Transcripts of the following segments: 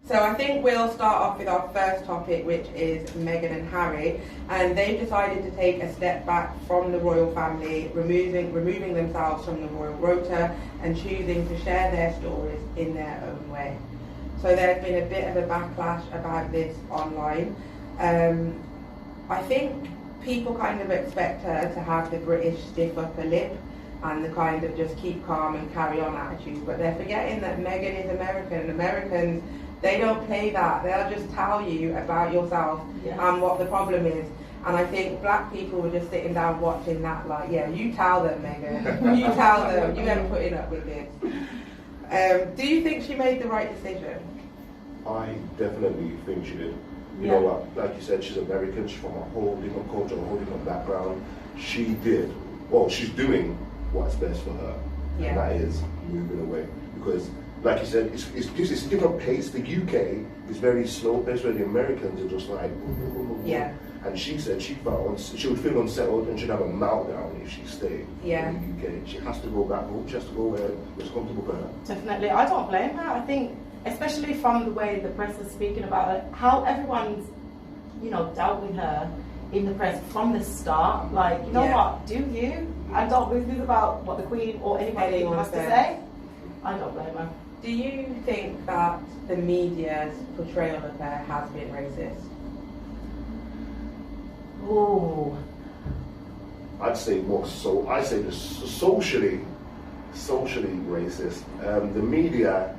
So I think we'll start off with our first topic, which is Meghan and Harry, and they've decided to take a step back from the royal family, removing themselves from the royal rota and choosing to share their stories in their own way. So there's been a bit of a backlash about this online. I think people kind of expect her to have the British stiff upper lip and the kind of just keep calm and carry on attitude, but they're forgetting that Meghan is American, and Americans, they don't play that. They'll just tell you about yourself and what the problem is. And I think black people were just sitting down watching that like, yeah, you tell them, Meghan. You tell them. You ain't putting up with this. Do you think she made the right decision? I definitely think she did. You know what, like you said, she's American, she's from a whole different culture, a whole different background. She's doing what's best for her. Yeah. And that is moving away. Because like you said, it's a different pace. The UK is very slow paced, where the Americans are just like, yeah. And she said she would feel unsettled and she'd have a meltdown if she stayed in the UK. She has to go back home. She has to go where it's comfortable for her. Definitely, I don't blame her. I think, especially from the way the press is speaking about her, how everyone's, dealt with her in the press from the start. Like, you know what? Do you? I don't believe about what the Queen or anybody has to say. I don't blame her. Do you think that the media's portrayal of her has been racist? Oh, I'd say more so. I say socially racist. The media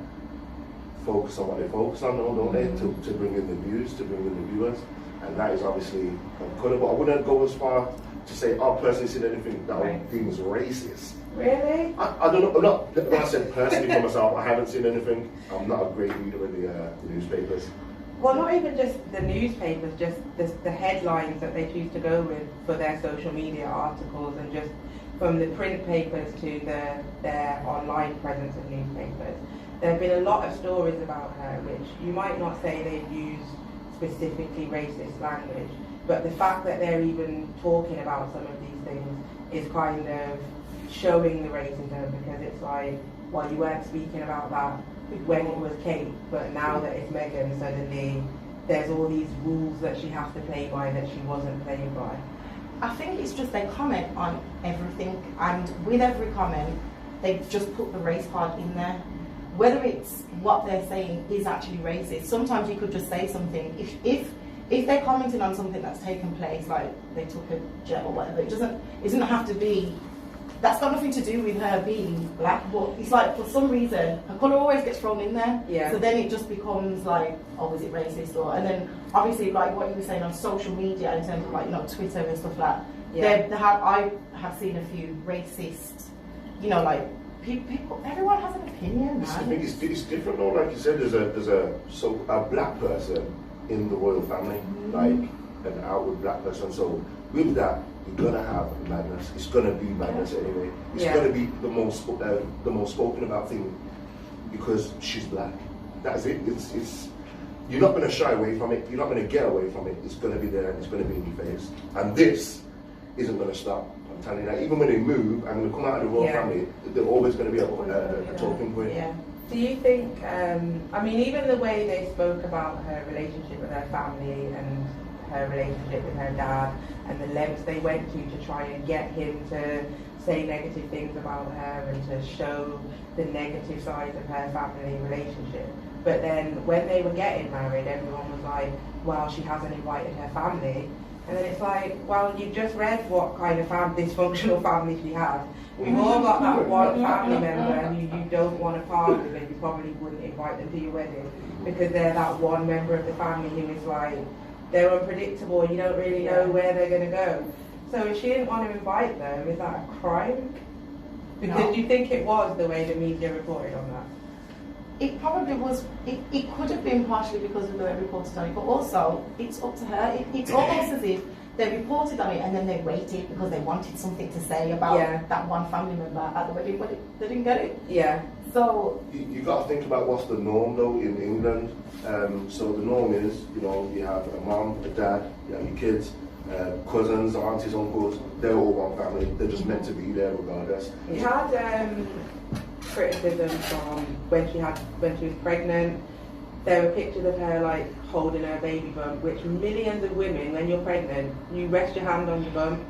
focus on what they focus on, don't they? To bring in the views, to bring in the viewers, and that is obviously colour. But I wouldn't go as far to say I've personally seen anything that I think is racist. Really? I don't know. I'm not. When I said personally for myself, I haven't seen anything. I'm not a great reader of the newspapers. Well, not even just the newspapers, just the headlines that they choose to go with for their social media articles, and just from the print papers to their online presence of newspapers. There have been a lot of stories about her which you might not say they've used specifically racist language, but the fact that they're even talking about some of these things is kind of showing the racism, because it's like, well, you weren't speaking about that when it was Kate, but now that it's Meghan, suddenly there's all these rules that she has to play by that she wasn't playing by. I think it's just they comment on everything, and with every comment, they've just put the race card in there. Whether it's what they're saying is actually racist, sometimes you could just say something. If they're commenting on something that's taken place, like they took a jet or whatever, it doesn't have to be. That's got nothing to do with her being black, but it's like for some reason her colour always gets thrown in there. Yeah. So then it just becomes like, oh, is it racist? And then obviously like what you were saying on social media in terms of like Twitter and stuff like that. I have seen a few racist, like people. Everyone has an opinion. I think it's different though. Like you said, there's a black person in the royal family, like an outward black person. So with that, you're gonna have madness. It's gonna be madness anyway. It's gonna be the most spoken about thing because she's black. That's it. It's you're not gonna shy away from it. You're not gonna get away from it. It's gonna be there. It's gonna be in your face. And this isn't gonna stop. I'm telling you that. Even when they move and they come out of the royal family, they're always gonna be a talking point. Yeah. Do you think? Even the way they spoke about her relationship with her family and her relationship with her dad, and the lengths they went to try and get him to say negative things about her and to show the negative sides of her family relationship. But then when they were getting married, everyone was like, well, she hasn't invited her family. And then it's like, well, you've just read what kind of dysfunctional family she has. We've all got that one family member who you don't want to part with, and you probably wouldn't invite them to your wedding because they're that one member of the family who is like, they're unpredictable, you don't really know where they're going to go. So if she didn't want to invite them, is that a crime? Because you think it was the way the media reported on that? It probably was. It could have been partially because of the way it reported on it, but also it's up to her. It's almost as if they reported on it and then they waited because they wanted something to say about that one family member at the wedding, but they didn't get it. Yeah. So you got to think about what's the norm though in England. So the norm is, you have a mom, a dad, you have your kids, cousins, aunties, uncles. They're all one family. They're just meant to be there regardless. You had criticism from when she was pregnant, there were pictures of her like holding her baby bump, which millions of women, when you're pregnant, you rest your hand on your bump.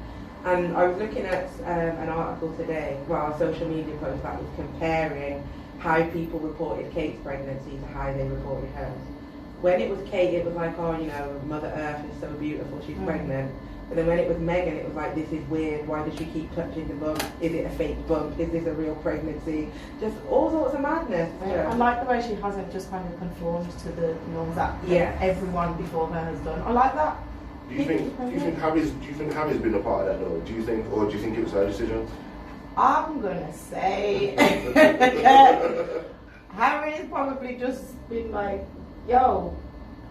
And I was looking at an article today, well, a social media post that was comparing how people reported Kate's pregnancy to how they reported hers. When it was Kate, it was like, oh, you know, Mother Earth is so beautiful, she's pregnant. But then when it was Megan, it was like, this is weird, why does she keep touching the bump? Is it a fake bump? Is this a real pregnancy? Just all sorts of madness. I like the way she hasn't just kind of conformed to the norms that everyone before her has done. I like that. Do you think Harry's been a part of that though? Do you think it was her decision? I'm gonna say Harry's probably just been like, yo,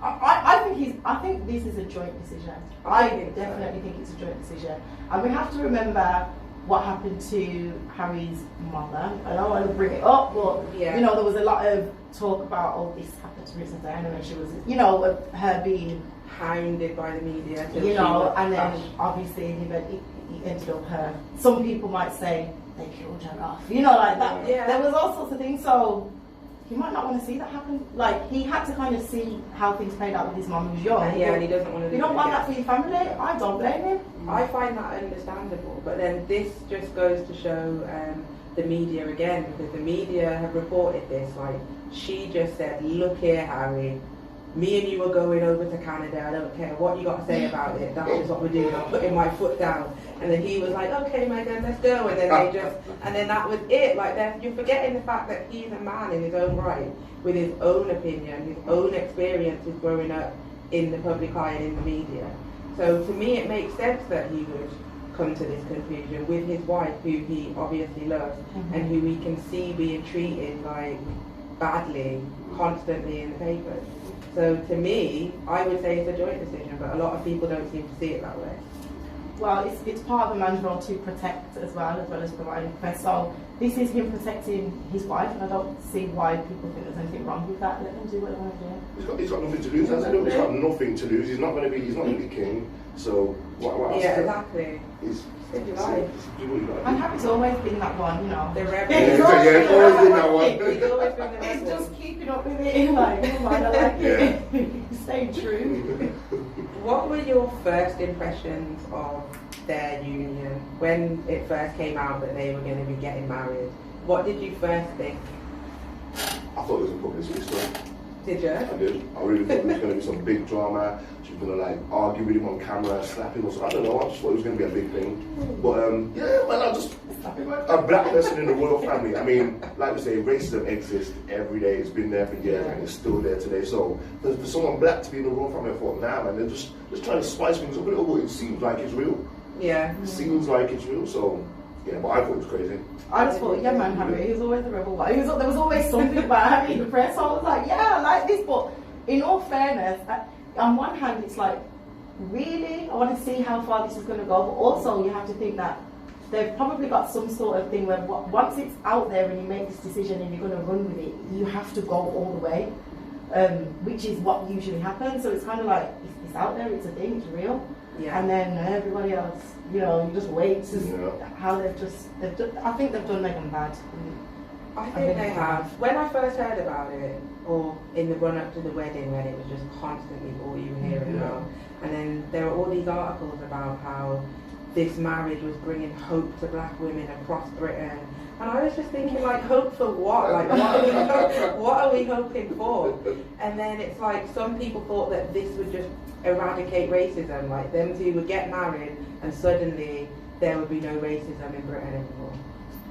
I think this is a joint decision. I definitely think it's a joint decision. And we have to remember what happened to Harry's mother. I don't want to bring it up, but you know, there was a lot of talk about, oh, this happened to Princess Diana when she was, you know, her being hounded by the media. You know, and then obviously he ended up her. Some people might say they killed her off. You know, like that. Yeah. There was all sorts of things. So he might not want to see that happen. Like, he had to kind of see how things played out with his mum who was young. Yeah, and he doesn't want to. You don't want that for your family. I don't blame him. I find that understandable, but then this just goes to show the media again, because the media have reported this. Like, she just said, "Look here, Harry. Me and you are going over to Canada. I don't care what you got to say about it. That's just what we're doing. I'm putting my foot down." And then he was like, "Okay, Megan, let's go." And then and then that was it. Like, you're forgetting the fact that he's a man in his own right, with his own opinion, his own experiences growing up in the public eye and in the media. So to me, it makes sense that he would come to this conclusion with his wife, who he obviously loves, and who we can see being treated like badly constantly in the papers. So to me, I would say it's a joint decision, but a lot of people don't seem to see it that way. Well, it's part of a man's role to protect as well as providing press. So this is him protecting his wife, and I don't see why people think there's anything wrong with that. Let him do what they want to do. He's got nothing to lose, has he? He's got nothing to lose. He's not going to be king. So what else? Yeah, exactly. Live your life. And Harry's always been that one, you know. The rebel. He's always been that one. He's always been the rebel. He's just keeping up with it. Like, never mind, I like it. Staying true. What were your first impressions of their union when it first came out that they were going to be getting married? What did you first think? I thought it was a publicity stunt. Did you? I did. I really thought there was going to be some big drama. She was going to like argue with him on camera, slap him or something. I don't know. I just thought it was going to be a big thing. But I just a black person in the royal family. I mean, like we say, racism exists every day. It's been there for years and it's still there today. So for someone black to be in the royal family, I thought, nah, man, they're just trying to spice things up a little bit. It seems like it's real. Yeah. It seems like it's real. So yeah, but I thought it was crazy. I just thought, yeah, man, Harry, he was always the rebel one. There was always something about Harry in the press. So I was like, yeah, I like this. But in all fairness, on one hand, it's like, really? I want to see how far this is going to go. But also, you have to think that they've probably got some sort of thing where once it's out there and you make this decision and you're going to run with it, you have to go all the way, which is what usually happens. So it's kind of like, it's out there, it's a thing, it's real. Yeah. And then everybody else, you know, you just wait to see how they've done, I think they've done Meghan bad. I think they have. When I first heard about it, or in the run up to the wedding, when it was just constantly all you were hearing about, and then there were all these articles about how this marriage was bringing hope to black women across Britain, and I was just thinking, like, hope for what? Like, what are we hoping for? And then it's like some people thought that this would just eradicate racism, like them two would get married and suddenly there would be no racism in Britain anymore.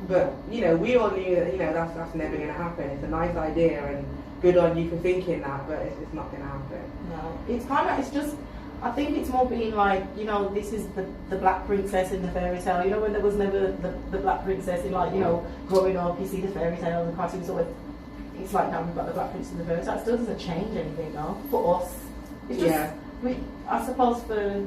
But, you know, we all knew that, you know, that's never going to happen. It's a nice idea and good on you for thinking that, but it's not going to happen. No, it's just, I think it's more being like, you know, this is the black princess in the fairy tale. You know, when there was never the black princess in, like, you know, growing up, you see the fairy tale and the cartoons, always, it's like now we've got the black princess in the fairy tale. It still doesn't change anything, though, for us. It's just, I suppose for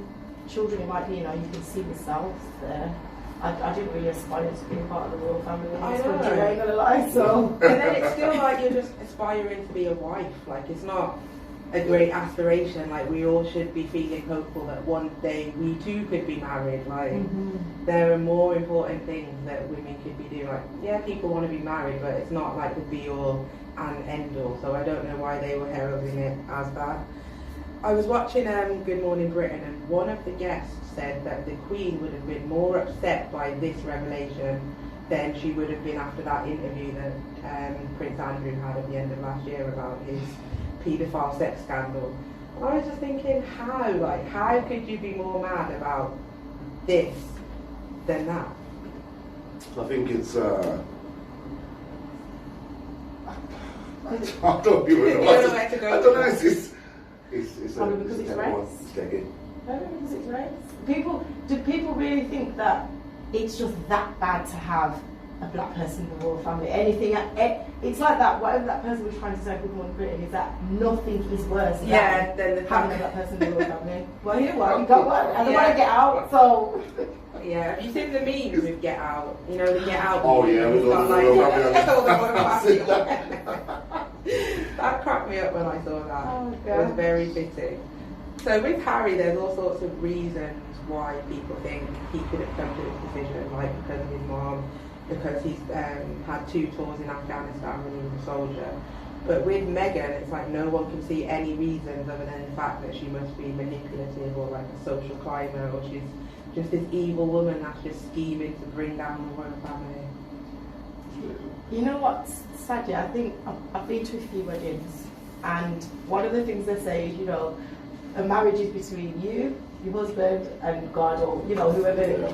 children it might be, you know, you can see yourself there. I didn't really aspire to be a part of the royal family when I was country, I ain't gonna lie, so. And then it's still like you're just aspiring to be a wife, like it's not, a great aspiration. Like, we all should be feeling hopeful that one day we too could be married. Like, there are more important things that women could be doing. Like, yeah, people want to be married, but it's not like the be all and end all. So I don't know why they were heralding it as that. I was watching Good Morning Britain, and one of the guests said that the Queen would have been more upset by this revelation than she would have been after that interview that Prince Andrew had at the end of last year about his paedophile sex scandal. And I was just thinking, how could you be more mad about this than that? I think it's I don't even know. You don't know where to go. I don't know. It's Probably because it's race. Decade. Maybe because it's race. Do people really think that it's just that bad to have a black person in the royal family? Anything, it's like that. Whatever that person was trying to say, Good Morning Britain, is that nothing is worse than than the having a black person in the royal family. Well, you know what? You got one. I don't want to get out, so. Yeah, have you seen the memes with Get Out? You know, the Get Out. Oh yeah, it's got like all the royal family. family. That cracked me up when I saw that. Oh, it was very fitting. So with Harry, there's all sorts of reasons why people think he could have come to this decision, like because of his mom, because he's had 2 tours in Afghanistan when he was a soldier. But with Meghan, it's like no one can see any reasons other than the fact that she must be manipulative or like a social climber, or she's just this evil woman that's just scheming to bring down the royal family. You know what's sad? I think I've been to a few weddings, and one of the things they say is, you know, a marriage is between you, your husband, and God, or you know, whoever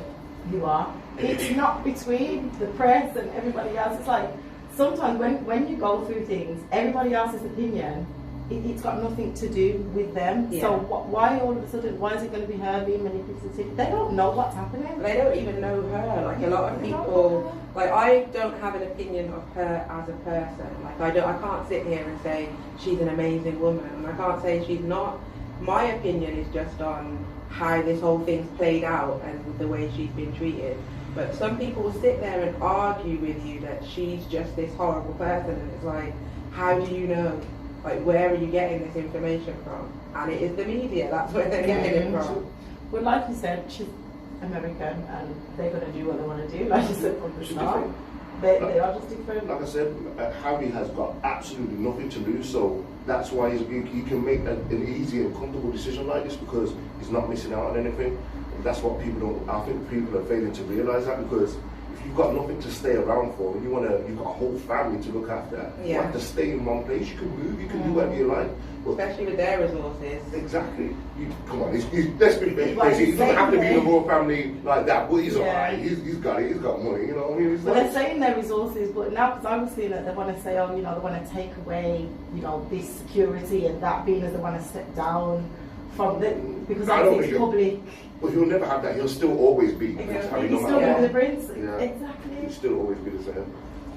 you are. It's not between the press and everybody else. It's like sometimes when you go through things, everybody else's opinion, it's got nothing to do with them. Yeah. So why all of a sudden, why is it going to be her being manipulative? They don't know what's happening. They don't even know her. Like a lot of people, like I don't have an opinion of her as a person. Like I can't sit here and say she's an amazing woman, and I can't say she's not. My opinion is just on how this whole thing's played out and the way she's been treated. But some people will sit there and argue with you that she's just this horrible person, and it's like, how do you know? Like, where are you getting this information from? And it is the media, that's where they're getting it from. Well, like you said, she's American and they're going to do what they want to do, like you said from the start. They are just different. Like I said, Harry has got absolutely nothing to lose, so that's why he can make an easy and comfortable decision like this, because he's not missing out on anything. And that's what people don't. I think people are failing to realise that, because if you've got nothing to stay around for, and you've got a whole family to look after, you have to stay in one place. You can move, you can do whatever you like. Especially with their resources. Exactly. Come on, let's be crazy. He doesn't have to be in a royal family like that, but he's alright. He's got it. He's got money. You know what I mean? But they're saying their resources, but now because I was seeing that they want to say, oh, you know, they want to take away, you know, this security and that, being as they want to step down from the, because I think it's public. But he'll never have that. He'll still always be. He's still be the prince. Yeah. Exactly. He'll still always be the same.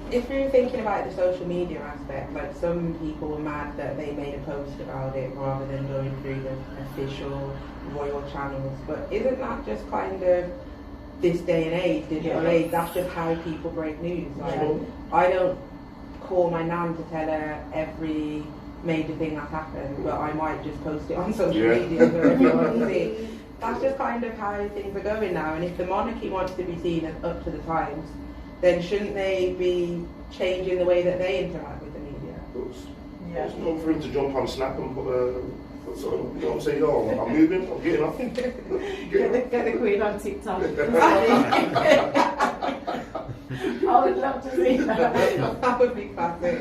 If you're thinking about the social media aspect, like some people were mad that they made a post about it rather than going through the official royal channels. But isn't that just kind of this day and age, digital age? That's just how people break news. Like, I don't call my nan to tell her every major thing that's happened, but I might just post it on social media for everyone to see. That's just kind of how things are going now. And if the monarchy wants to be seen as up to the times, then shouldn't they be changing the way that they interact with the media? It's not for him to jump on Snap and put sort of, you know what I'm saying, oh, I'm moving, I'm getting off. Get the Queen on TikTok. I would love to see that. That would be classic.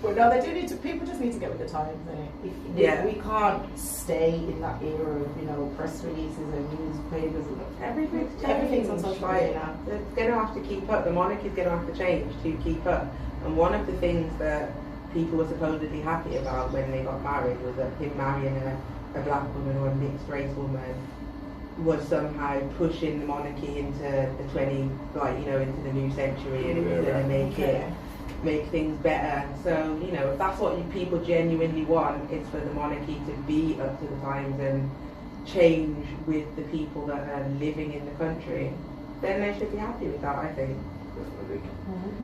But no, they do need to. People just need to get with the times, innit? We can't stay in that era of, you know, press releases and newspapers. Everything's on social media now. They're going to have to keep up. The monarchy's going to have to change to keep up. And one of the things that people were supposedly happy about when they got married was that him marrying a black woman or a mixed race woman was somehow pushing the monarchy into the into the new century, and it was going to make things better. So, you know, if that's what people genuinely want, it's for the monarchy to be up to the times and change with the people that are living in the country, then they should be happy with that, I think. Definitely.